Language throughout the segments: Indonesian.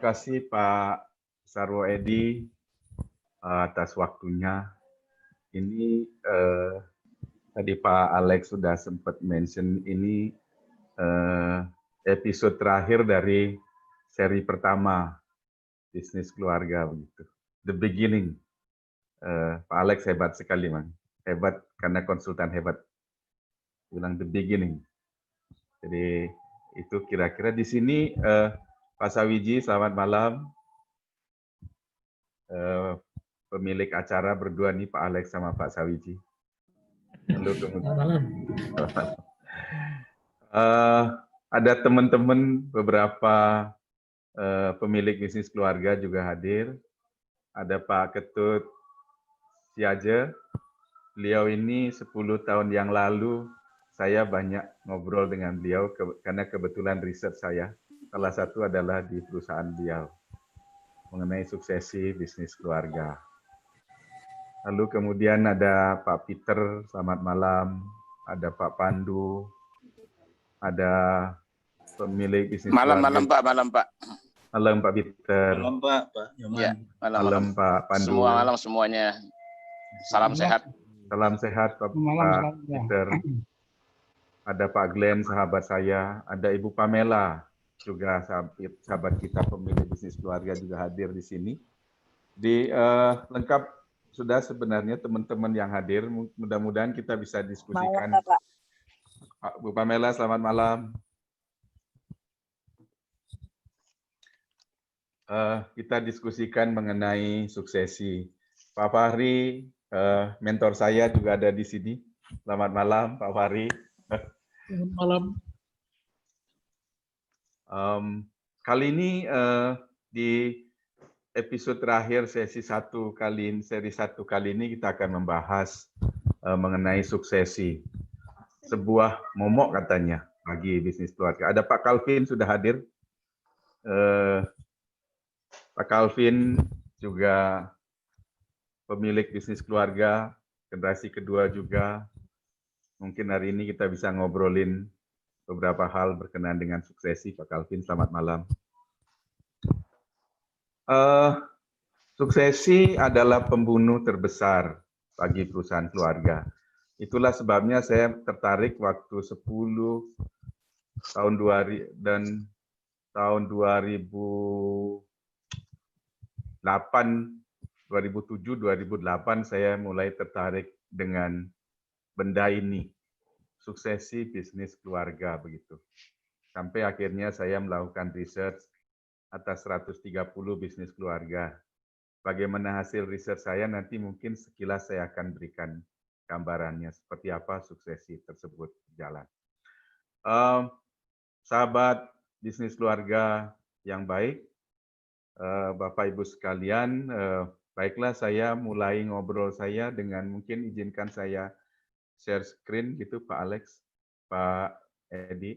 kasih Pak Sarwo Edi atas waktunya. Ini tadi Pak Alex sudah sempat mention ini episode terakhir dari seri pertama bisnis keluarga begitu. The beginning. Pak Alex hebat sekali, man. Hebat karena konsultan hebat. Bilang the beginning. Jadi itu kira-kira di sini Pak Sawiji, selamat malam. Pemilik acara berdua nih, Pak Alex sama Pak Sawiji. Lalu kemudian Malam. ada teman-teman beberapa pemilik bisnis keluarga juga hadir. Ada Pak Ketut Siaje. Beliau ini 10 tahun yang lalu saya banyak ngobrol dengan beliau karena kebetulan riset saya salah satu adalah di perusahaan beliau mengenai suksesi bisnis keluarga. Lalu kemudian ada Pak Peter, selamat malam. Ada Pak Pandu, ada pemilik bisnis malam keluarga. malam Pak. Malam Pak Peter. Malam Pak Nyoman. Ya, malam Pak Pandu. Semua malam semuanya. Salam sehat. Salam sehat Pak Peter. Ada Pak Glenn, sahabat saya. Ada Ibu Pamela, juga sahabat kita pemilik bisnis keluarga juga hadir di sini. Lengkap sudah sebenarnya teman-teman yang hadir. Mudah-mudahan kita bisa diskusikan. Malam, Pak. Bu Pamela, selamat malam. Kita diskusikan mengenai suksesi. Pak Fahri, mentor saya juga ada di sini. Selamat malam, Pak Fahri. Selamat malam. Kali ini di episode terakhir seri 1 kali ini kita akan membahas mengenai suksesi. Sebuah momok katanya bagi bisnis keluarga. Ada Pak Calvin sudah hadir. Pak Calvin juga pemilik bisnis keluarga, generasi kedua juga. Mungkin hari ini kita bisa ngobrolin beberapa hal berkenaan dengan suksesi. Pak Calvin, selamat malam. Suksesi adalah pembunuh terbesar bagi perusahaan keluarga. Itulah sebabnya saya tertarik waktu 10 tahun 2000 dan tahun 2008, 2007, 2008 saya mulai tertarik dengan benda ini, suksesi bisnis keluarga begitu. Sampai akhirnya saya melakukan research atas 130 bisnis keluarga. Bagaimana hasil riset saya nanti mungkin sekilas saya akan berikan gambarannya seperti apa suksesi tersebut berjalan. Sahabat bisnis keluarga yang baik, Bapak Ibu sekalian, baiklah saya mulai ngobrol saya dengan mungkin izinkan saya share screen gitu Pak Alex, Pak Edi.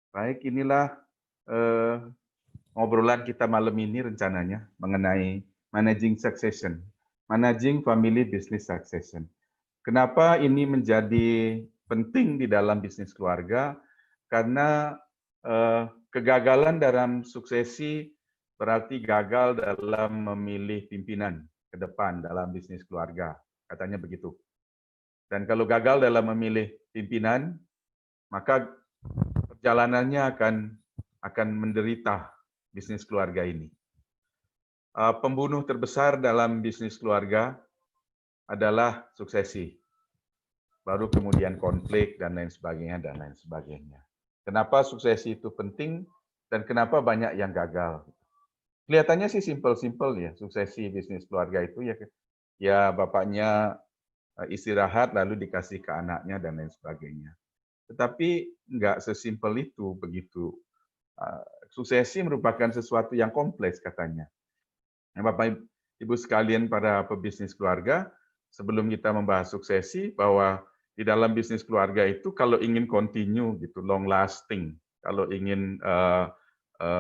Baik, inilah ngobrolan kita malam ini rencananya mengenai managing succession, managing family business succession. Kenapa ini menjadi penting di dalam bisnis keluarga? Karena kegagalan dalam suksesi berarti gagal dalam memilih pimpinan ke depan dalam bisnis keluarga, katanya begitu. Dan kalau gagal dalam memilih pimpinan, maka perjalanannya akan menderita bisnis keluarga ini. Pembunuh terbesar dalam bisnis keluarga adalah suksesi. Baru kemudian konflik dan lain sebagainya. Kenapa suksesi itu penting dan kenapa banyak yang gagal? Kelihatannya sih simpel-simpel ya, suksesi bisnis keluarga itu ya bapaknya istirahat lalu dikasih ke anaknya dan lain sebagainya. Tetapi nggak sesimpel itu begitu. Suksesi merupakan sesuatu yang kompleks katanya. Bapak Ibu sekalian para pebisnis keluarga, sebelum kita membahas suksesi, bahwa di dalam bisnis keluarga itu kalau ingin continue gitu, long lasting, kalau ingin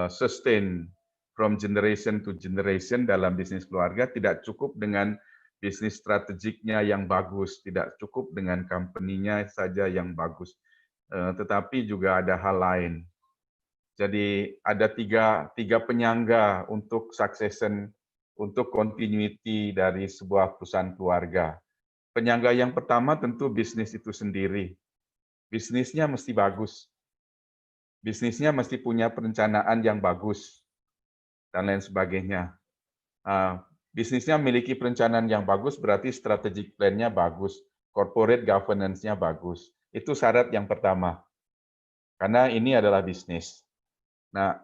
sustain from generation to generation dalam bisnis keluarga, tidak cukup dengan bisnis strategiknya yang bagus, tidak cukup dengan company-nya saja yang bagus, tetapi juga ada hal lain. Jadi ada tiga penyangga untuk succession, untuk continuity dari sebuah perusahaan keluarga. Penyangga yang pertama tentu bisnis itu sendiri. Bisnisnya mesti bagus. Bisnisnya mesti punya perencanaan yang bagus, dan lain sebagainya. Bisnisnya memiliki perencanaan yang bagus, berarti strategic plan-nya bagus, corporate governance-nya bagus. Itu syarat yang pertama. Karena ini adalah bisnis. Nah,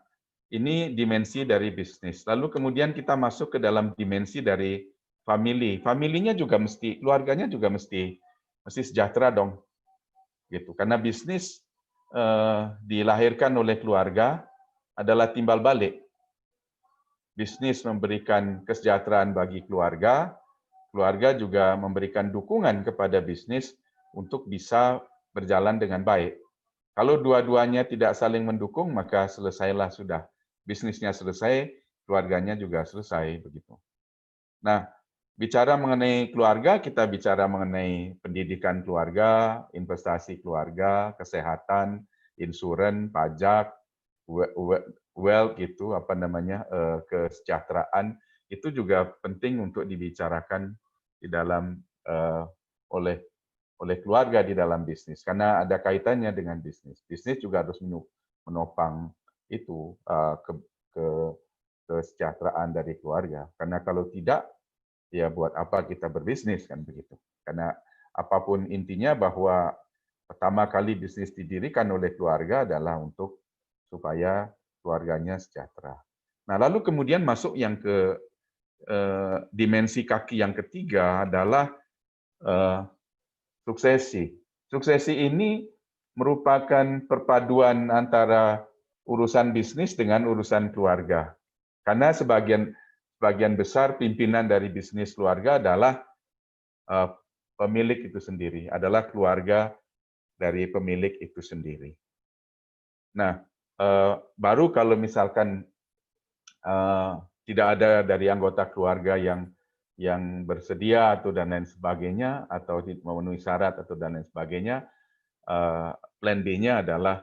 ini dimensi dari bisnis. Lalu kemudian kita masuk ke dalam dimensi dari family. Family-nya juga mesti, keluarganya juga mesti sejahtera dong. Gitu. Karena bisnis dilahirkan oleh keluarga adalah timbal balik. Bisnis memberikan kesejahteraan bagi keluarga, keluarga juga memberikan dukungan kepada bisnis untuk bisa berjalan dengan baik. Kalau dua-duanya tidak saling mendukung, maka selesailah sudah. Bisnisnya selesai, keluarganya juga selesai, begitu. Nah, bicara mengenai keluarga, kita bicara mengenai pendidikan keluarga, investasi keluarga, kesehatan, insuran, pajak, wealth gitu, kesejahteraan, itu juga penting untuk dibicarakan di dalam oleh keluarga di dalam bisnis, karena ada kaitannya dengan bisnis. Bisnis juga harus menopang itu kesejahteraan dari keluarga. Karena kalau tidak, ya buat apa kita berbisnis kan begitu. Karena apapun intinya bahwa pertama kali bisnis didirikan oleh keluarga adalah untuk supaya keluarganya sejahtera. Nah, lalu kemudian masuk yang ke dimensi kaki yang ketiga adalah suksesi. Suksesi ini merupakan perpaduan antara urusan bisnis dengan urusan keluarga. Karena sebagian besar pimpinan dari bisnis keluarga adalah pemilik itu sendiri, adalah keluarga dari pemilik itu sendiri. Nah, baru kalau misalkan tidak ada dari anggota keluarga yang bersedia atau dan lain sebagainya, atau memenuhi syarat atau dan lain sebagainya, plan B-nya adalah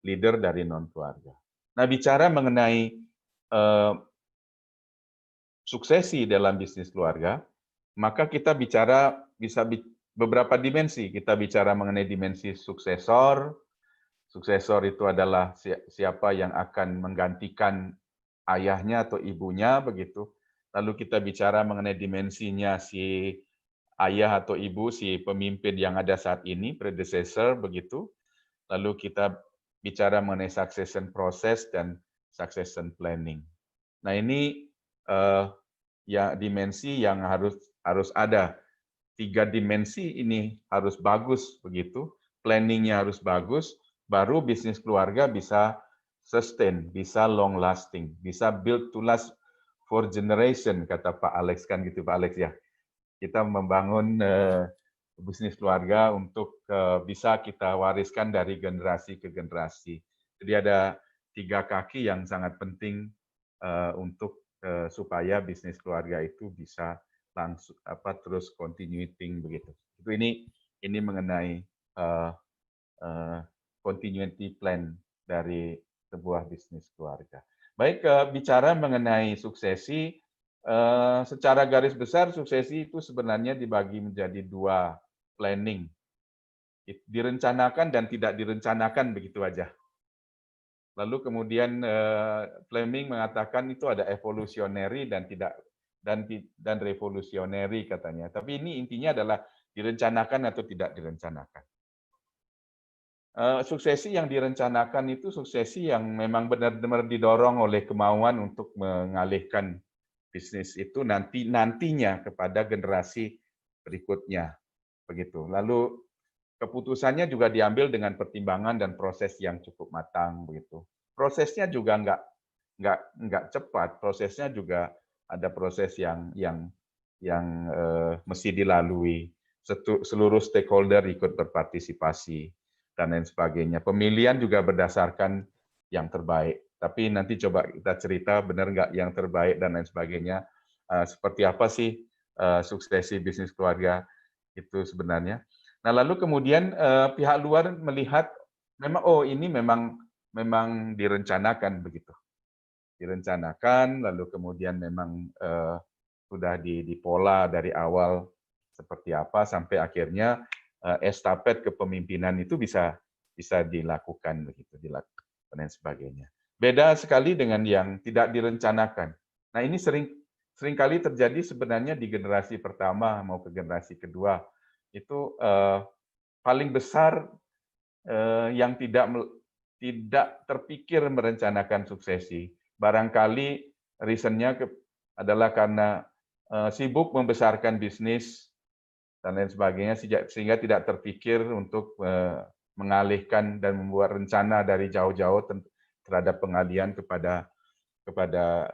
leader dari non-keluarga. Nah, bicara mengenai suksesi dalam bisnis keluarga, maka kita bicara beberapa dimensi. Kita bicara mengenai dimensi suksesor. Suksesor itu adalah siapa yang akan menggantikan ayahnya atau ibunya, begitu. Lalu kita bicara mengenai dimensinya si ayah atau ibu, si pemimpin yang ada saat ini, predecessor, begitu. Lalu kita bicara mengenai succession process dan succession planning. Nah, ini ya dimensi yang harus ada. 3 dimensi ini harus bagus, begitu. Planningnya harus bagus, baru bisnis keluarga bisa sustain, bisa long lasting, bisa build to last for generation, kata Pak Alex kan gitu, Pak Alex ya. Kita membangun bisnis keluarga untuk bisa kita wariskan dari generasi ke generasi. Jadi ada 3 kaki yang sangat penting untuk supaya bisnis keluarga itu bisa langsung terus continuing begitu. Itu ini mengenai continuity plan dari sebuah bisnis keluarga. Baik, bicara mengenai suksesi, secara garis besar suksesi itu sebenarnya dibagi menjadi 2 planning. Direncanakan dan tidak direncanakan begitu aja. Lalu kemudian Fleming mengatakan itu ada evolutionary dan tidak dan revolutionary katanya. Tapi ini intinya adalah direncanakan atau tidak direncanakan. Suksesi yang direncanakan itu suksesi yang memang benar-benar didorong oleh kemauan untuk mengalihkan bisnis itu nantinya kepada generasi berikutnya, begitu. Lalu keputusannya juga diambil dengan pertimbangan dan proses yang cukup matang, begitu. Prosesnya juga nggak cepat, prosesnya juga ada proses yang mesti dilalui. seluruh stakeholder ikut berpartisipasi dan lain sebagainya. Pemilihan juga berdasarkan yang terbaik. Tapi nanti coba kita cerita benar nggak yang terbaik dan lain sebagainya. Seperti apa sih suksesi bisnis keluarga itu sebenarnya. Nah, lalu kemudian pihak luar melihat memang ini memang direncanakan begitu. Direncanakan, lalu kemudian memang sudah dipola dari awal seperti apa sampai akhirnya estafet kepemimpinan itu bisa dilakukan begitu, dilakukan dan sebagainya. Beda sekali dengan yang tidak direncanakan. Nah, ini sering kali terjadi sebenarnya di generasi pertama mau ke generasi kedua. Itu paling besar yang tidak terpikir merencanakan suksesi. Barangkali reasonnya adalah karena sibuk membesarkan bisnis dan lain sebagainya, sehingga tidak terpikir untuk mengalihkan dan membuat rencana dari jauh-jauh terhadap pengalihan kepada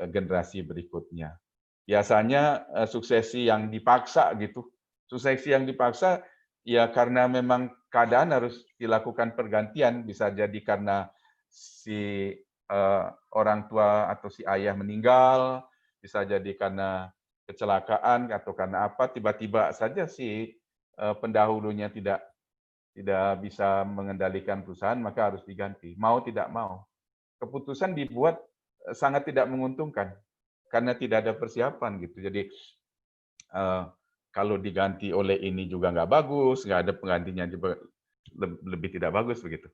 generasi berikutnya. Biasanya suksesi yang dipaksa gitu, suksesi yang dipaksa ya karena memang keadaan harus dilakukan pergantian, bisa jadi karena si orang tua atau si ayah meninggal, bisa jadi karena kecelakaan atau karena apa, tiba-tiba saja si pendahulunya tidak bisa mengendalikan perusahaan, maka harus diganti. Mau tidak mau. Keputusan dibuat sangat tidak menguntungkan karena tidak ada persiapan gitu. Jadi kalau diganti oleh ini juga nggak bagus, nggak ada penggantinya juga lebih tidak bagus begitu.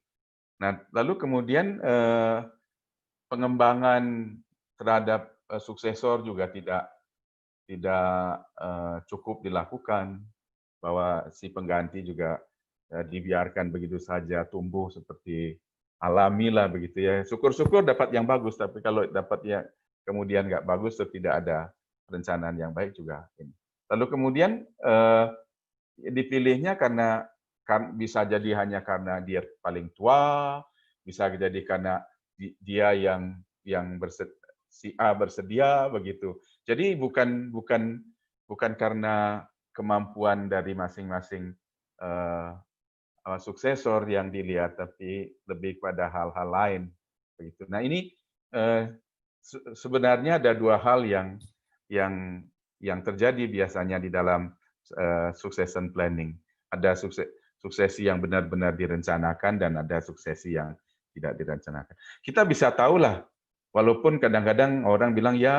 Nah, lalu kemudian pengembangan terhadap suksesor juga tidak cukup dilakukan, bahwa si pengganti juga dibiarkan begitu saja tumbuh seperti alami lah begitu ya. Syukur-syukur dapat yang bagus, tapi kalau dapat yang kemudian nggak bagus atau tidak ada perencanaan yang baik juga ini. Lalu kemudian dipilihnya karena bisa jadi hanya karena dia paling tua, bisa jadi karena dia yang si A bersedia begitu. Jadi bukan karena kemampuan dari masing-masing suksesor yang dilihat, tapi lebih pada hal-hal lain begitu. Nah, ini sebenarnya ada dua hal yang terjadi biasanya di dalam succession planning. Ada suksesi yang benar-benar direncanakan dan ada suksesi yang tidak direncanakan. Kita bisa tahu lah, walaupun kadang-kadang orang bilang ya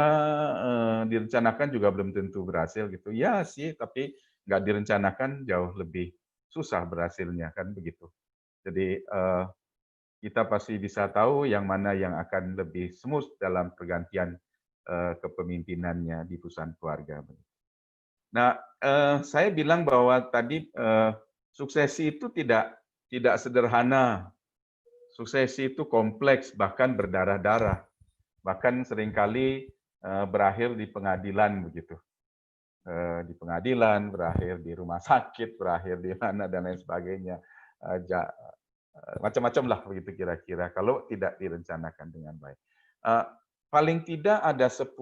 direncanakan juga belum tentu berhasil gitu. Ya sih, tapi nggak direncanakan jauh lebih susah berhasilnya kan begitu. Jadi kita pasti bisa tahu yang mana yang akan lebih smooth dalam pergantian kepemimpinannya di perusahaan keluarga. Nah, saya bilang bahwa tadi suksesi itu tidak sederhana. Suksesi itu kompleks, bahkan berdarah-darah. Bahkan seringkali berakhir di pengadilan begitu. Di pengadilan, berakhir di rumah sakit, berakhir di mana dan lain sebagainya. Macam-macam lah begitu kira-kira kalau tidak direncanakan dengan baik. Paling tidak ada 10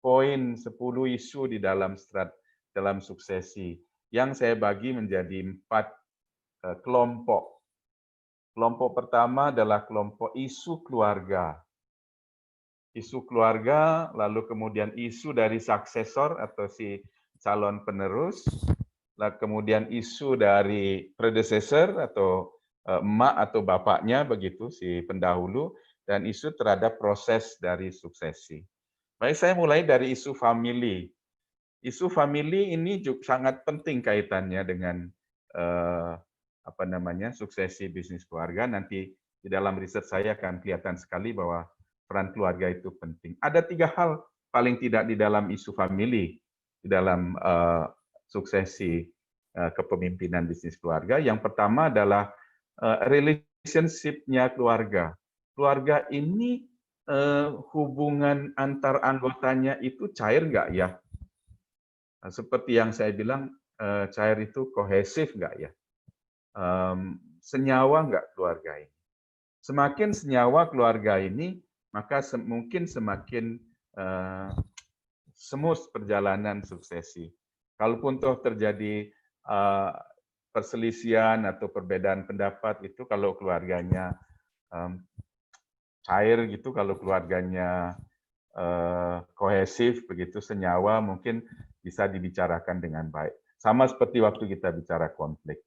poin, 10 isu di dalam suksesi yang saya bagi menjadi 4 kelompok. Kelompok pertama adalah kelompok isu keluarga. Isu keluarga, lalu kemudian isu dari suksesor atau si calon penerus, lalu kemudian isu dari predecessor atau emak atau bapaknya begitu si pendahulu, dan isu terhadap proses dari suksesi. Baik, saya mulai dari isu family. Isu family ini juga sangat penting kaitannya dengan suksesi bisnis keluarga. Nanti di dalam riset saya akan kelihatan sekali bahwa peran keluarga itu penting. Ada 3 hal paling tidak di dalam isu family, di dalam suksesi kepemimpinan bisnis keluarga. Yang pertama adalah relationship-nya keluarga. Keluarga ini hubungan antar anggotanya itu cair nggak ya? Seperti yang saya bilang, cair itu kohesif nggak ya? Senyawa nggak keluarga ini? Semakin senyawa keluarga ini, maka mungkin semakin smooth perjalanan suksesi. Kalaupun toh terjadi perselisihan atau perbedaan pendapat itu kalau keluarganya cair gitu, kalau keluarganya kohesif begitu, senyawa, mungkin bisa dibicarakan dengan baik. Sama seperti waktu kita bicara konflik.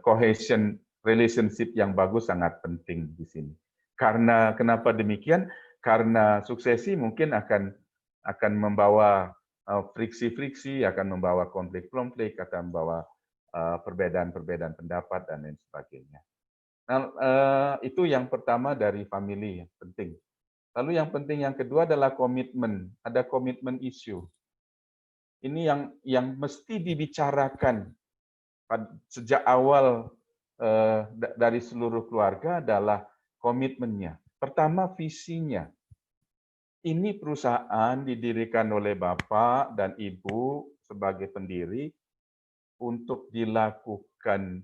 Cohesion relationship yang bagus sangat penting di sini. Karena kenapa demikian? Karena suksesi mungkin akan membawa friksi-friksi, akan membawa konflik-konflik, akan membawa perbedaan-perbedaan pendapat dan lain sebagainya. Nah, itu yang pertama dari family yang penting. Lalu yang penting yang kedua adalah komitmen. Ada komitmen issue. Ini yang mesti dibicarakan sejak awal dari seluruh keluarga adalah komitmennya. Pertama, visinya. Ini perusahaan didirikan oleh Bapak dan Ibu sebagai pendiri untuk dilakukan,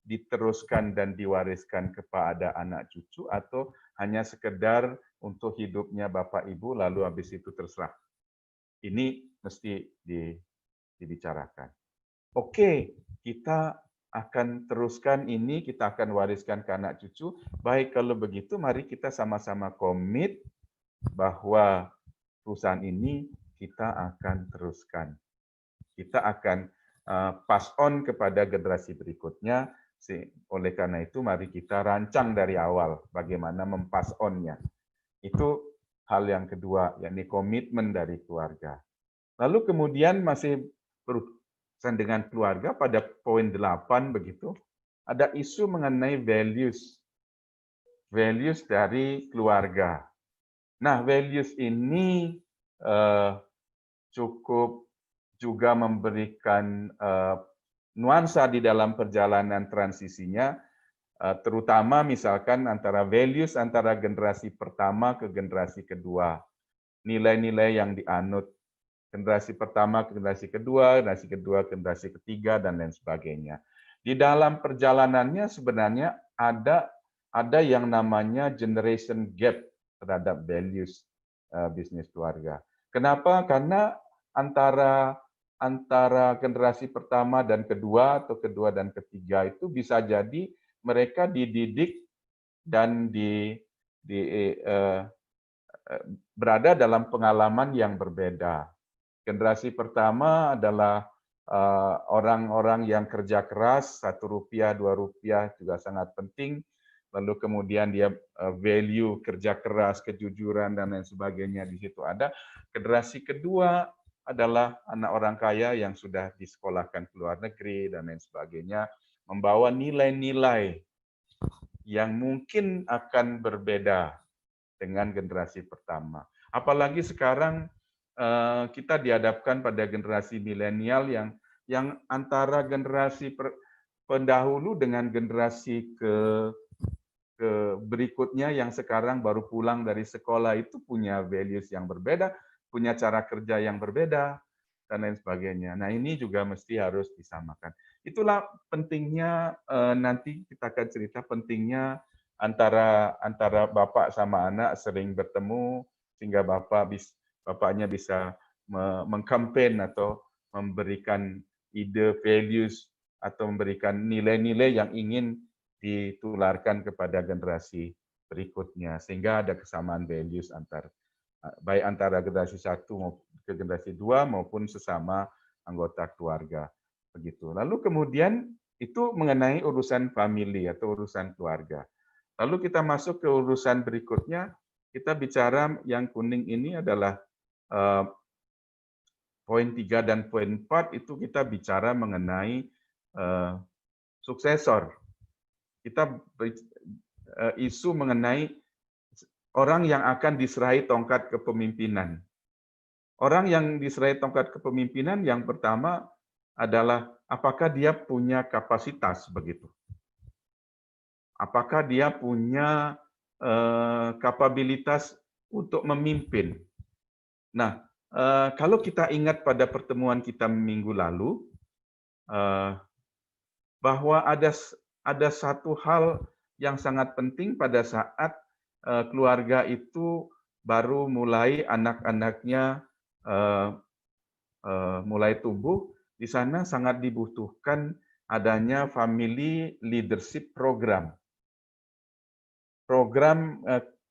diteruskan dan diwariskan kepada anak cucu, atau hanya sekedar untuk hidupnya Bapak Ibu lalu habis itu terserah. Ini mesti dibicarakan. Oke, kita akan teruskan ini, kita akan wariskan ke anak cucu. Baik, kalau begitu mari kita sama-sama komit bahwa perusahaan ini kita akan teruskan. Kita akan pass on kepada generasi berikutnya. Oleh karena itu, mari kita rancang dari awal bagaimana mempass on-nya. Itu hal yang kedua, yakni komitmen dari keluarga. Lalu kemudian masih berurusan dengan keluarga pada poin 8 begitu, ada isu mengenai values. Values dari keluarga. Nah, values ini cukup juga memberikan nuansa di dalam perjalanan transisinya, terutama misalkan antara values antara generasi pertama ke generasi kedua. Nilai-nilai yang dianut generasi pertama ke generasi kedua ke generasi ketiga, dan lain sebagainya. Di dalam perjalanannya sebenarnya ada yang namanya generation gap terhadap values bisnis keluarga. Kenapa? Karena antara generasi pertama dan kedua atau kedua dan ketiga itu bisa jadi mereka dididik dan berada dalam pengalaman yang berbeda. Generasi pertama adalah orang-orang yang kerja keras, Rp1, Rp2 juga sangat penting. Lalu kemudian dia value kerja keras, kejujuran, dan lain sebagainya di situ ada. Generasi kedua adalah anak orang kaya yang sudah disekolahkan ke luar negeri, dan lain sebagainya, membawa nilai-nilai yang mungkin akan berbeda dengan generasi pertama. Apalagi sekarang kita dihadapkan pada generasi milenial yang antara generasi pendahulu dengan generasi berikutnya yang sekarang baru pulang dari sekolah itu punya values yang berbeda, punya cara kerja yang berbeda, dan lain sebagainya. Nah, ini juga mesti harus disamakan. Itulah pentingnya, nanti kita akan cerita pentingnya antara bapak sama anak sering bertemu, sehingga bapaknya bisa mengkampen atau memberikan ide, values, atau memberikan nilai-nilai yang ingin ditularkan kepada generasi berikutnya, sehingga ada kesamaan values baik antara generasi 1 ke generasi 2 maupun sesama anggota keluarga. Begitu. Lalu kemudian itu mengenai urusan family atau urusan keluarga. Lalu kita masuk ke urusan berikutnya, kita bicara yang kuning ini adalah poin 3 dan poin 4 itu kita bicara mengenai suksesor. Kita isu mengenai orang yang akan diserahi tongkat kepemimpinan. Orang yang diserahi tongkat kepemimpinan yang pertama adalah apakah dia punya kapasitas begitu. Apakah dia punya kapabilitas untuk memimpin. Nah, kalau kita ingat pada pertemuan kita minggu lalu, bahwa ada satu hal yang sangat penting pada saat keluarga itu baru mulai anak-anaknya mulai tumbuh, di sana sangat dibutuhkan adanya family leadership program. Program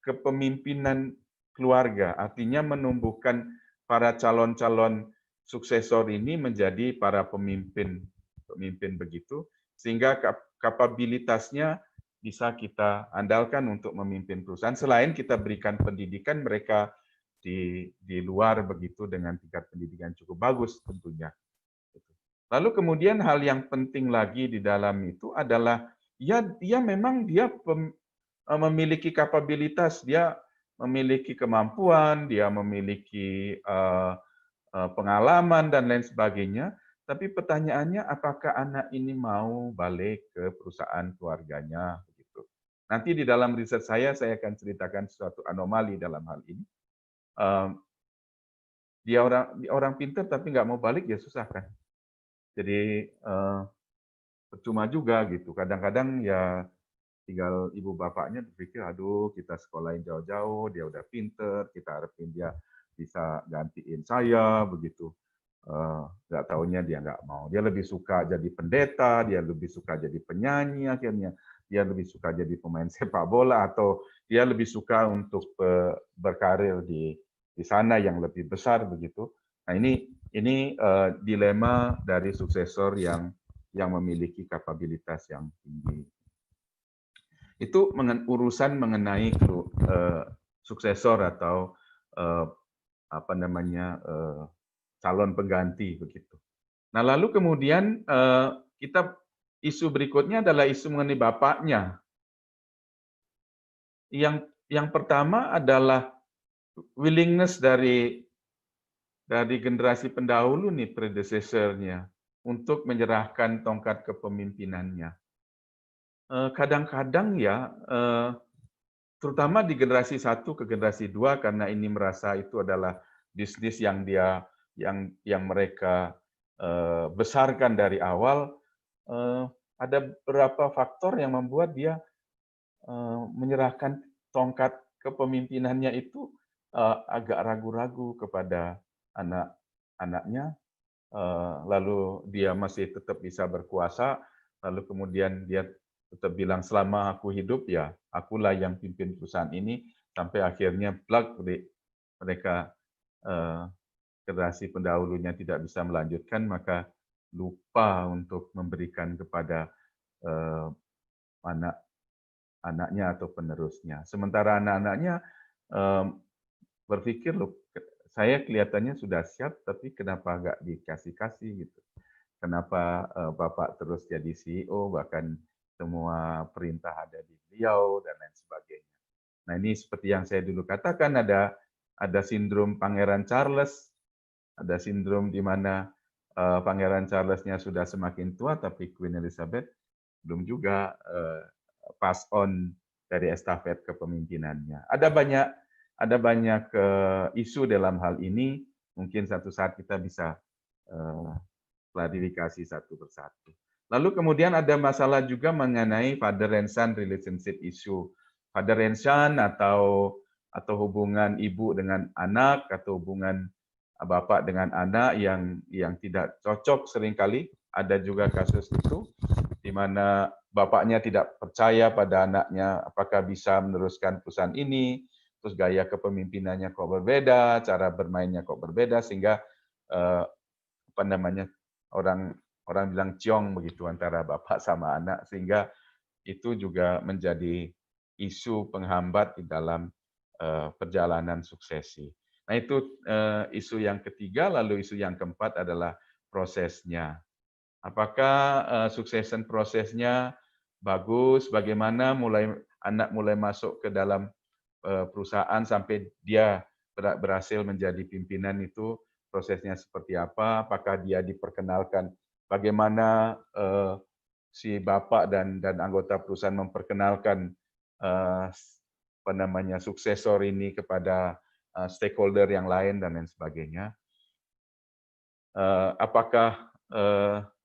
kepemimpinan keluarga, artinya menumbuhkan para calon-calon suksesor ini menjadi para pemimpin begitu, sehingga kapabilitasnya bisa kita andalkan untuk memimpin perusahaan. Selain kita berikan pendidikan mereka di luar begitu dengan tingkat pendidikan cukup bagus tentunya. Lalu kemudian hal yang penting lagi di dalam itu adalah dia memang memiliki kapabilitas, dia memiliki kemampuan, dia memiliki pengalaman dan lain sebagainya. Tapi pertanyaannya apakah anak ini mau balik ke perusahaan keluarganya begitu. Nanti di dalam riset saya akan ceritakan suatu anomali dalam hal ini. Dia orang pintar tapi nggak mau balik ya susah kan. Jadi percuma juga gitu. Kadang-kadang ya tinggal ibu bapaknya berpikir, aduh kita sekolahin jauh-jauh, dia udah pinter, kita harapin dia bisa gantiin saya begitu. Nggak taunya dia nggak mau. Dia lebih suka jadi pendeta, dia lebih suka jadi penyanyi akhirnya, dia lebih suka jadi pemain sepak bola, atau dia lebih suka untuk berkarir di sana yang lebih besar begitu. Nah ini dilema dari suksesor yang memiliki kapabilitas yang tinggi. Itu urusan mengenai suksesor atau apa namanya calon pengganti begitu. Nah lalu kemudian isu berikutnya adalah isu mengenai bapaknya. Yang pertama adalah willingness dari generasi pendahulu nih, predecessor-nya, untuk menyerahkan tongkat kepemimpinannya. Kadang-kadang ya, terutama di generasi 1 ke generasi 2, karena ini merasa itu adalah bisnis yang mereka besarkan dari awal, ada beberapa faktor yang membuat dia menyerahkan tongkat kepemimpinannya itu agak ragu-ragu kepada anak-anaknya, lalu dia masih tetap bisa berkuasa, lalu kemudian dia tetap bilang selama aku hidup ya akulah yang pimpin perusahaan ini, sampai akhirnya mereka generasi pendahulunya tidak bisa melanjutkan, maka lupa untuk memberikan kepada anaknya atau penerusnya. Sementara anak-anaknya berpikir, loh, saya kelihatannya sudah siap, tapi kenapa nggak dikasih-kasih gitu? Kenapa Bapak terus jadi CEO, bahkan semua perintah ada di beliau dan lain sebagainya. Nah ini seperti yang saya dulu katakan, ada sindrom Pangeran Charles, ada sindrom di mana Pangeran Charles-nya sudah semakin tua, tapi Queen Elizabeth belum juga pass on dari estafet kepemimpinannya. Ada banyak isu dalam hal ini. Mungkin satu saat kita bisa klarifikasi satu persatu. Lalu kemudian ada masalah juga mengenai father and son relationship issue. Father and son atau hubungan ibu dengan anak, atau hubungan bapak dengan anak yang tidak cocok seringkali. Ada juga kasus itu di mana bapaknya tidak percaya pada anaknya apakah bisa meneruskan perusahaan ini, terus gaya kepemimpinannya kok berbeda, cara bermainnya kok berbeda, sehingga apa namanya, orang bilang ciong begitu antara bapak sama anak, sehingga itu juga menjadi isu penghambat di dalam perjalanan suksesi. Nah itu isu yang ketiga. Lalu isu yang keempat adalah prosesnya. Apakah succession prosesnya bagus? Bagaimana anak mulai masuk ke dalam perusahaan sampai dia berhasil menjadi pimpinan, itu prosesnya seperti apa? Apakah dia diperkenalkan? Bagaimana si bapak dan anggota perusahaan memperkenalkan apa namanya suksesor ini kepada stakeholder yang lain dan lain sebagainya? Apakah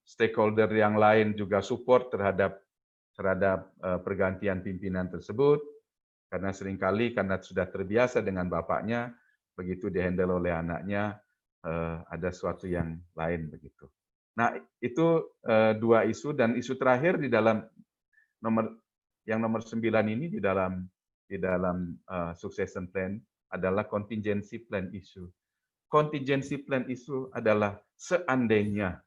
stakeholder yang lain juga support terhadap pergantian pimpinan tersebut? Karena seringkali karena sudah terbiasa dengan bapaknya, begitu dihandle oleh anaknya, ada sesuatu yang lain begitu. Nah, itu dua isu, dan isu terakhir di dalam nomor 9 ini di dalam succession plan adalah contingency plan issue. Contingency plan issue adalah seandainya,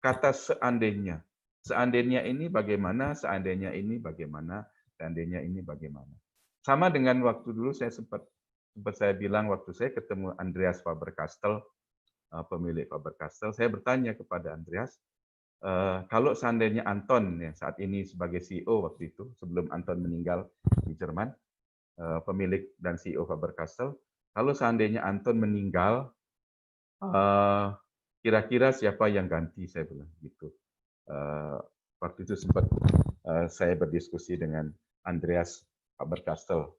kata seandainya. Seandainya ini bagaimana, seandainya ini bagaimana, seandainya ini bagaimana. Sama dengan waktu dulu saya sempat saya bilang waktu saya ketemu Andreas Faber-Castell, pemilik Faber-Castell, saya bertanya kepada Andreas, kalau seandainya Anton ya, saat ini sebagai CEO waktu itu, sebelum Anton meninggal di Jerman, pemilik dan CEO Faber-Castell, kalau seandainya Anton meninggal, kira-kira siapa yang ganti, saya bilang gitu. Waktu itu sempat saya berdiskusi dengan Andreas Faber-Castell,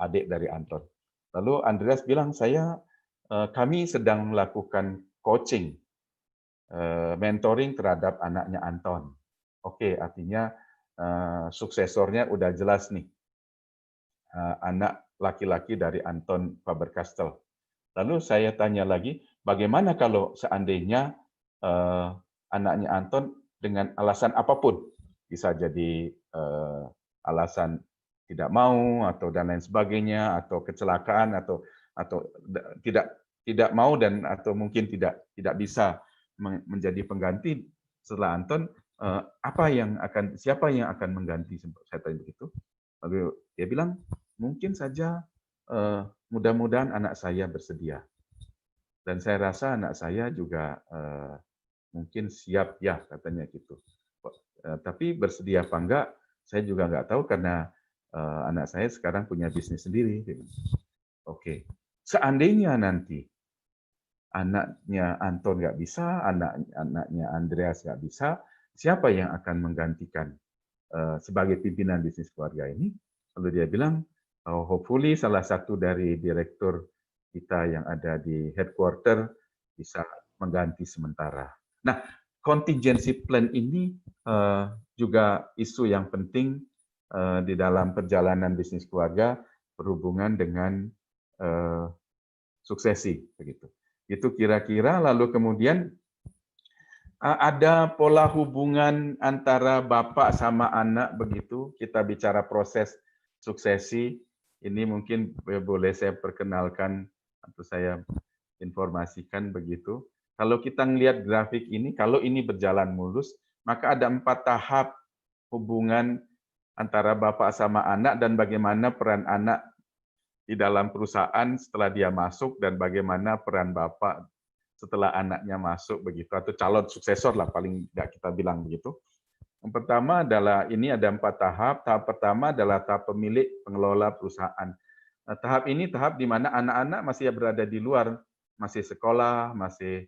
adik dari Anton. Lalu Andreas bilang, kami sedang melakukan coaching, mentoring terhadap anaknya Anton. Oke, artinya suksesornya udah jelas nih, anak laki-laki dari Anton Faber-Castell. Lalu saya tanya lagi, bagaimana kalau seandainya anaknya Anton dengan alasan apapun, bisa jadi alasan tidak mau atau dan lain sebagainya, atau kecelakaan, atau tidak mau dan atau mungkin tidak bisa menjadi pengganti setelah Anton, siapa yang akan mengganti? Saya tanya begitu. Lalu dia bilang, mungkin saja mudah-mudahan anak saya bersedia. Dan saya rasa anak saya juga mungkin siap ya, katanya gitu. Tapi bersedia apa enggak, saya juga nggak tahu karena anak saya sekarang punya bisnis sendiri. Oke, seandainya nanti anaknya Anton nggak bisa, anaknya Andreas nggak bisa, siapa yang akan menggantikan sebagai pimpinan bisnis keluarga ini? Lalu dia bilang, hopefully salah satu dari direktur kita yang ada di headquarter bisa mengganti sementara. Nah, contingency plan ini juga isu yang penting di dalam perjalanan bisnis keluarga berhubungan dengan suksesi, begitu. Itu kira-kira. Lalu kemudian ada pola hubungan antara bapak sama anak begitu. Kita bicara proses suksesi. Ini mungkin boleh saya perkenalkan atau saya informasikan begitu. Kalau kita melihat grafik ini, kalau ini berjalan mulus, maka ada 4 tahap hubungan antara bapak sama anak dan bagaimana peran anak di dalam perusahaan setelah dia masuk dan bagaimana peran bapak setelah anaknya masuk begitu, atau calon suksesor lah paling tidak kita bilang begitu. Yang pertama adalah ini ada 4 tahap. Tahap pertama adalah tahap pemilik pengelola perusahaan. Nah, tahap ini tahap di mana anak-anak masih berada di luar, masih sekolah, masih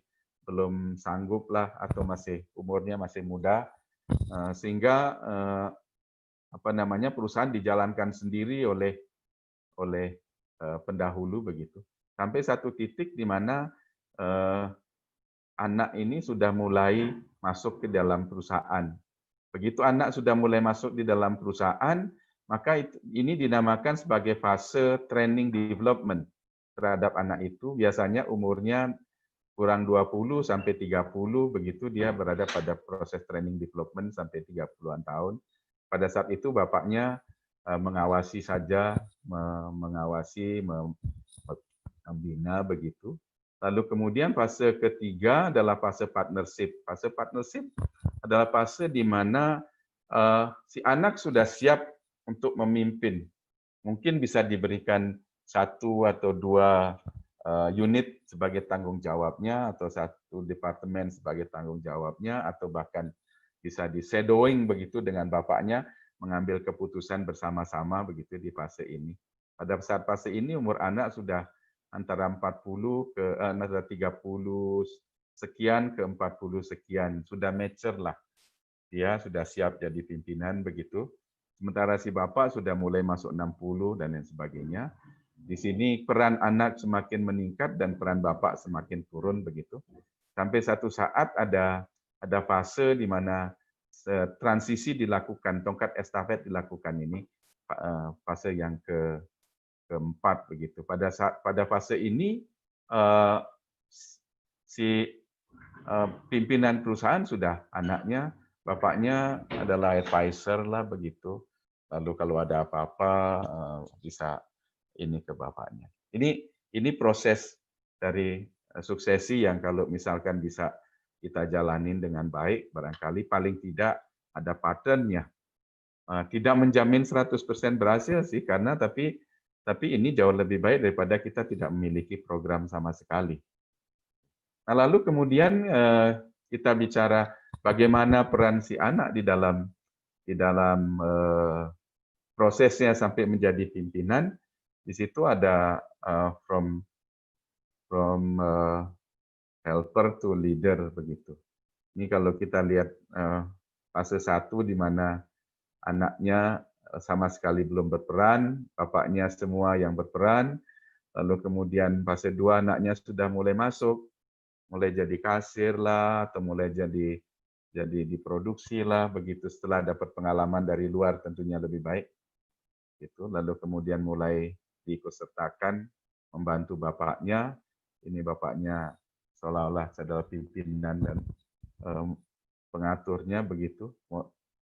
belum sanggup lah, atau masih umurnya masih muda, sehingga perusahaan dijalankan sendiri oleh pendahulu begitu. Sampai satu titik di mana anak ini sudah mulai masuk ke dalam perusahaan. Begitu anak sudah mulai masuk di dalam perusahaan, maka ini dinamakan sebagai fase training development terhadap anak itu. Biasanya umurnya kurang 20 sampai 30 begitu, dia berada pada proses training development sampai 30-an tahun. Pada saat itu bapaknya mengawasi saja, membina begitu. Lalu kemudian fase ketiga adalah fase partnership. Fase partnership adalah fase di mana si anak sudah siap untuk memimpin. Mungkin bisa diberikan 1 atau 2 unit sebagai tanggung jawabnya, atau 1 departemen sebagai tanggung jawabnya, atau bahkan bisa di shadowing begitu dengan bapaknya, mengambil keputusan bersama-sama begitu di fase ini. Pada saat fase ini umur anak sudah antara 30 sekian ke 40 sekian, sudah mature lah. Dia sudah siap jadi pimpinan begitu. Sementara si bapak sudah mulai masuk 60 dan lain sebagainya. Di sini peran anak semakin meningkat dan peran bapak semakin turun begitu. Sampai satu saat ada fase di mana transisi dilakukan, tongkat estafet dilakukan ini, fase yang keempat begitu. Pada fase ini si pimpinan perusahaan sudah anaknya, bapaknya adalah advisor lah begitu. Lalu kalau ada apa-apa bisa ini ke bapaknya. Ini proses dari suksesi yang kalau misalkan bisa kita jalanin dengan baik, barangkali paling tidak ada pattern-nya. Tidak menjamin 100% berhasil sih, karena tapi ini jauh lebih baik daripada kita tidak memiliki program sama sekali. Nah, lalu kemudian kita bicara bagaimana peran si anak di dalam prosesnya sampai menjadi pimpinan. Di situ ada from helper to leader begitu. Ini kalau kita lihat fase 1 di mana anaknya sama sekali belum berperan, bapaknya semua yang berperan, lalu kemudian fase 2 anaknya sudah mulai masuk, mulai jadi kasir lah, atau mulai jadi diproduksi lah, begitu setelah dapat pengalaman dari luar tentunya lebih baik. Gitu. Lalu kemudian mulai diikutsertakan, membantu bapaknya, ini bapaknya seolah-olah adalah pimpinan dan pengaturnya begitu,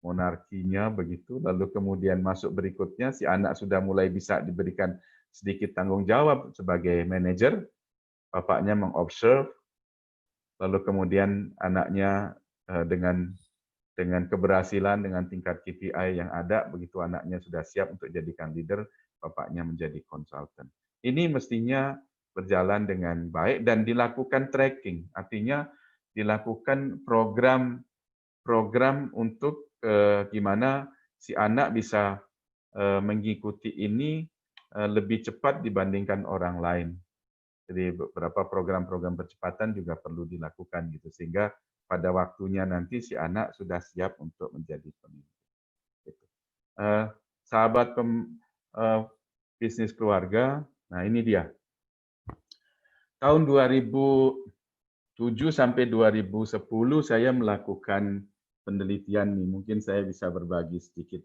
monarkinya begitu, lalu kemudian masuk berikutnya, si anak sudah mulai bisa diberikan sedikit tanggung jawab sebagai manajer, bapaknya mengobserve, lalu kemudian anaknya dengan keberhasilan, dengan tingkat KPI yang ada, begitu anaknya sudah siap untuk jadikan leader, bapaknya menjadi konsultan. Ini mestinya berjalan dengan baik dan dilakukan tracking, artinya dilakukan program untuk gimana si anak bisa mengikuti ini lebih cepat dibandingkan orang lain. Jadi beberapa program-program percepatan juga perlu dilakukan gitu, sehingga pada waktunya nanti si anak sudah siap untuk menjadi pemimpin. Gitu. Sahabat bisnis keluarga, nah ini dia. Tahun 2007 sampai 2010 saya melakukan penelitian nih. Mungkin saya bisa berbagi sedikit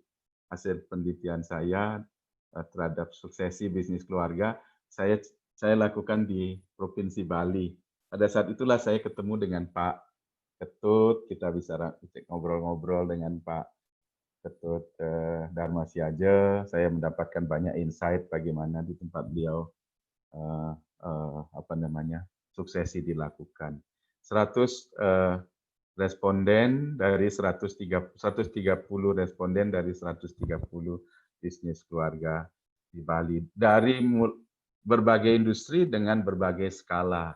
hasil penelitian saya terhadap suksesi bisnis keluarga. Saya lakukan di Provinsi Bali. Pada saat itulah saya ketemu dengan Pak Ketut, kita bisa ngobrol-ngobrol dengan Pak Ketut Dharma Siaja. Saya mendapatkan banyak insight bagaimana di tempat beliau suksesi dilakukan. 100 responden dari 130 responden dari 130 bisnis keluarga di Bali dari berbagai industri dengan berbagai skala.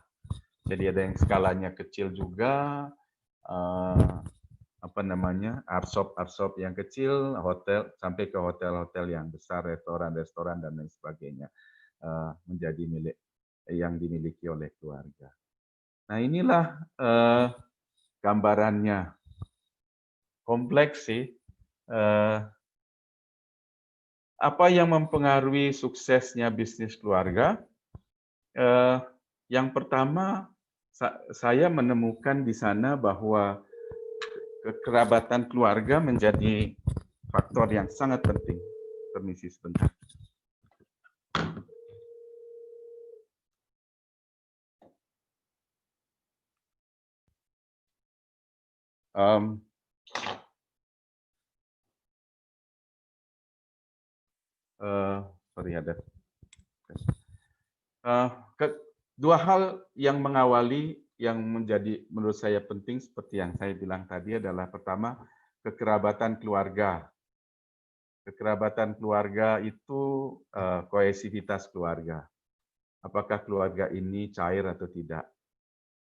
Jadi ada yang skalanya kecil juga, arshop yang kecil, hotel sampai ke hotel-hotel yang besar, restoran dan lain sebagainya menjadi milik yang dimiliki oleh keluarga. Nah inilah gambarannya, kompleks sih. Apa yang mempengaruhi suksesnya bisnis keluarga? Yang pertama, saya menemukan di sana bahwa kekerabatan keluarga menjadi faktor yang sangat penting. Permisi sebentar. Dua hal yang mengawali yang menjadi menurut saya penting seperti yang saya bilang tadi adalah pertama, kekerabatan keluarga. Kekerabatan keluarga itu kohesivitas keluarga. Apakah keluarga ini cair atau tidak?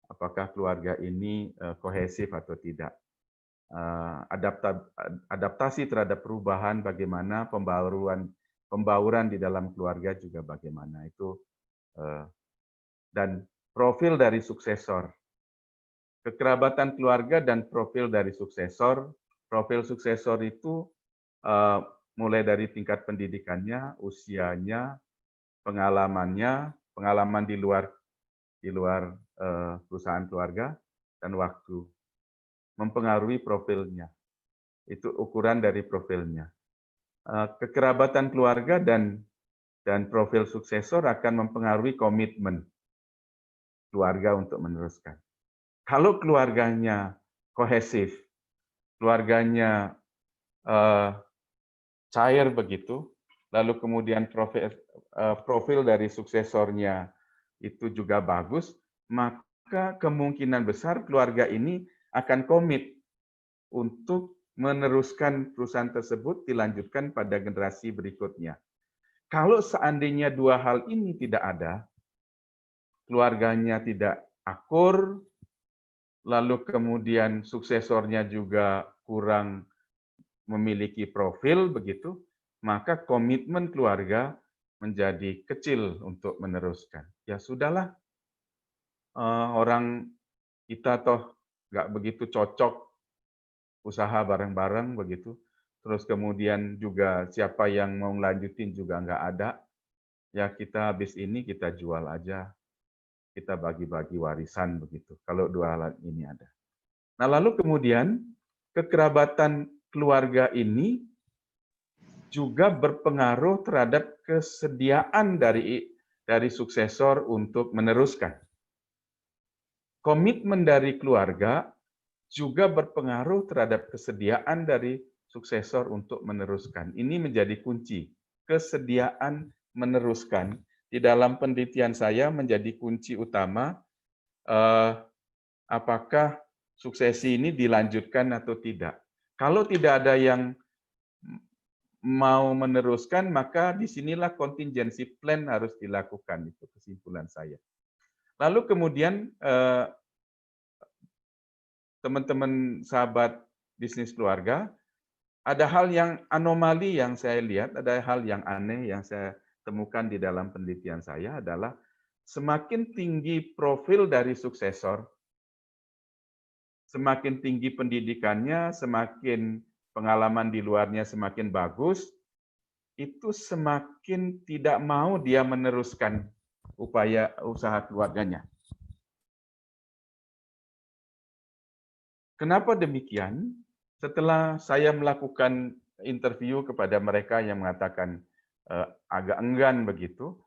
Apakah keluarga ini kohesif atau tidak? Adaptasi terhadap perubahan bagaimana, pembauran di dalam keluarga juga bagaimana, itu dan profil dari suksesor. Kekerabatan keluarga dan profil dari suksesor. Profil suksesor itu mulai dari tingkat pendidikannya, usianya, pengalaman di luar perusahaan keluarga, dan waktu. Mempengaruhi profilnya. Itu ukuran dari profilnya. Kekerabatan keluarga dan profil suksesor akan mempengaruhi komitmen. keluarga untuk meneruskan. Kalau keluarganya kohesif, keluarganya cair begitu, lalu kemudian profil dari suksesornya itu juga bagus, maka kemungkinan besar keluarga ini akan komit untuk meneruskan perusahaan tersebut dilanjutkan pada generasi berikutnya. Kalau seandainya dua hal ini tidak ada, keluarganya tidak akur, lalu kemudian suksesornya juga kurang memiliki profil begitu, maka komitmen keluarga menjadi kecil untuk meneruskan. Ya sudahlah, orang kita toh nggak begitu cocok usaha bareng-bareng begitu. Terus kemudian juga siapa yang mau lanjutin juga nggak ada. Ya kita habis ini kita jual aja, kita bagi-bagi warisan begitu. Kalau dua hal ini ada. Nah lalu kemudian kekerabatan keluarga ini juga berpengaruh terhadap kesediaan dari suksesor untuk meneruskan. Komitmen dari keluarga juga berpengaruh terhadap kesediaan dari suksesor untuk meneruskan. Ini menjadi kunci. Kesediaan meneruskan di dalam penelitian saya menjadi kunci utama apakah suksesi ini dilanjutkan atau tidak. Kalau tidak ada yang mau meneruskan, maka disinilah contingency plan harus dilakukan. Itu kesimpulan saya. Lalu kemudian teman-teman sahabat bisnis keluarga, ada hal yang anomali yang saya lihat, ada hal yang aneh yang saya temukan di dalam penelitian saya adalah semakin tinggi profil dari suksesor, semakin tinggi pendidikannya, semakin pengalaman di luarnya semakin bagus, itu semakin tidak mau dia meneruskan upaya usaha keluarganya. Kenapa demikian? Setelah saya melakukan interview kepada mereka yang mengatakan agak enggan begitu,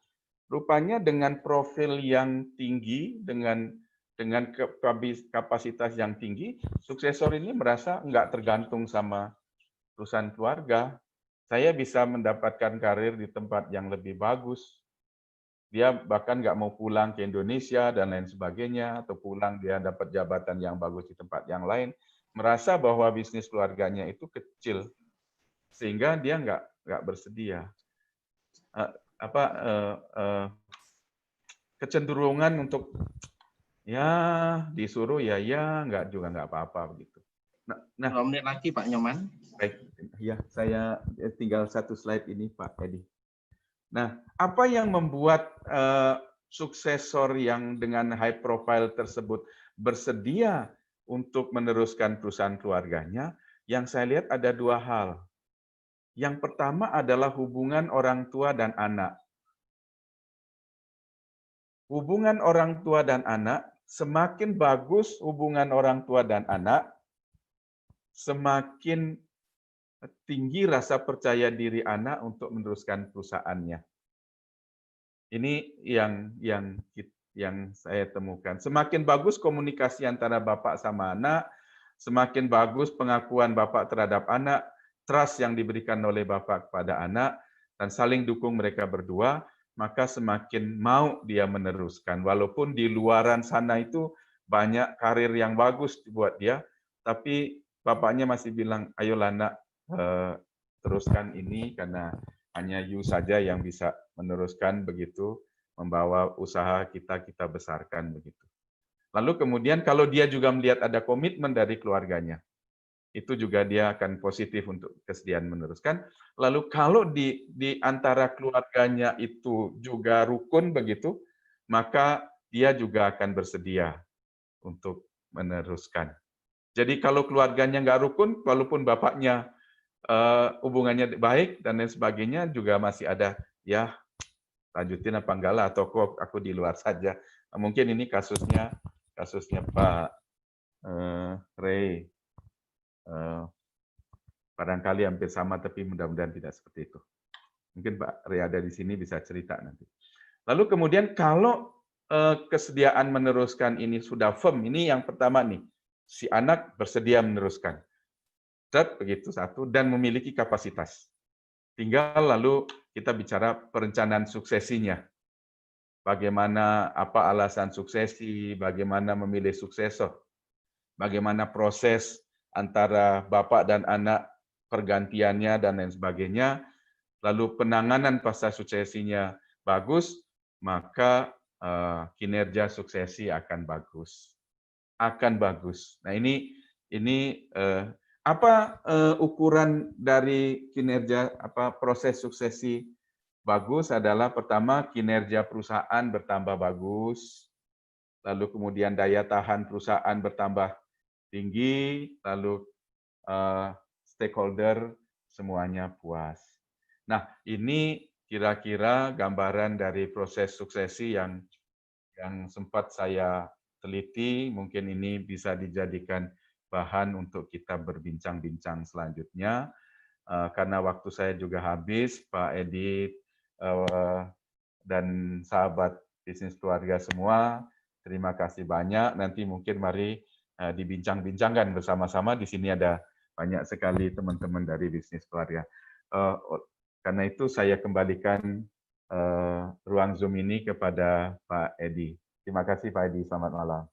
rupanya dengan profil yang tinggi, dengan kapasitas yang tinggi, suksesor ini merasa enggak tergantung sama perusahaan keluarga. Saya bisa mendapatkan karir di tempat yang lebih bagus. Dia bahkan nggak mau pulang ke Indonesia dan lain sebagainya, atau pulang dia dapat jabatan yang bagus di tempat yang lain, merasa bahwa bisnis keluarganya itu kecil, sehingga dia nggak bersedia. Kecenderungan untuk ya disuruh ya nggak juga nggak apa-apa begitu. Nah, 2 menit lagi Pak Nyoman. Baik, ya saya tinggal satu slide ini Pak Edi. Nah, apa yang membuat suksesor yang dengan high profile tersebut bersedia untuk meneruskan perusahaan keluarganya? Yang saya lihat ada dua hal. Yang pertama adalah hubungan orang tua dan anak. Hubungan orang tua dan anak, semakin bagus hubungan orang tua dan anak, semakin tinggi rasa percaya diri anak untuk meneruskan perusahaannya. Ini yang saya temukan. Semakin bagus komunikasi antara bapak sama anak, semakin bagus pengakuan bapak terhadap anak, trust yang diberikan oleh bapak kepada anak, dan saling dukung mereka berdua, maka semakin mau dia meneruskan. Walaupun di luaran sana itu banyak karir yang bagus buat dia, tapi bapaknya masih bilang, ayolah nak, teruskan ini karena hanya you saja yang bisa meneruskan begitu, membawa usaha kita besarkan begitu. Lalu kemudian kalau dia juga melihat ada komitmen dari keluarganya, itu juga dia akan positif untuk kesediaan meneruskan. Lalu kalau di antara keluarganya itu juga rukun begitu, maka dia juga akan bersedia untuk meneruskan. Jadi kalau keluarganya nggak rukun, walaupun bapaknya hubungannya baik dan lain sebagainya, juga masih ada ya lanjutin apa enggak lah, atau kok aku di luar saja. Mungkin ini kasusnya Pak Ray. Barangkali hampir sama, tapi mudah-mudahan tidak seperti itu. Mungkin Pak Ray ada di sini bisa cerita nanti. Lalu kemudian kalau kesediaan meneruskan ini sudah firm, ini yang pertama nih, si anak bersedia meneruskan. Begitu satu, dan memiliki kapasitas. Tinggal lalu kita bicara perencanaan suksesinya. Bagaimana, apa alasan suksesi, bagaimana memilih suksesor, bagaimana proses antara bapak dan anak, pergantiannya, dan lain sebagainya. Lalu penanganan pasca suksesinya bagus, maka kinerja suksesi akan bagus. Akan bagus. Nah ini apa ukuran dari kinerja proses suksesi bagus adalah pertama kinerja perusahaan bertambah bagus, lalu kemudian daya tahan perusahaan bertambah tinggi, lalu stakeholder semuanya puas. Nah, ini kira-kira gambaran dari proses suksesi yang sempat saya teliti, mungkin ini bisa dijadikan bahan untuk kita berbincang-bincang selanjutnya. Karena waktu saya juga habis, Pak Edi dan sahabat bisnis keluarga semua, terima kasih banyak. Nanti mungkin mari dibincang-bincangkan bersama-sama. Di sini ada banyak sekali teman-teman dari bisnis keluarga. Karena itu saya kembalikan ruang Zoom ini kepada Pak Edi. Terima kasih Pak Edi, selamat malam.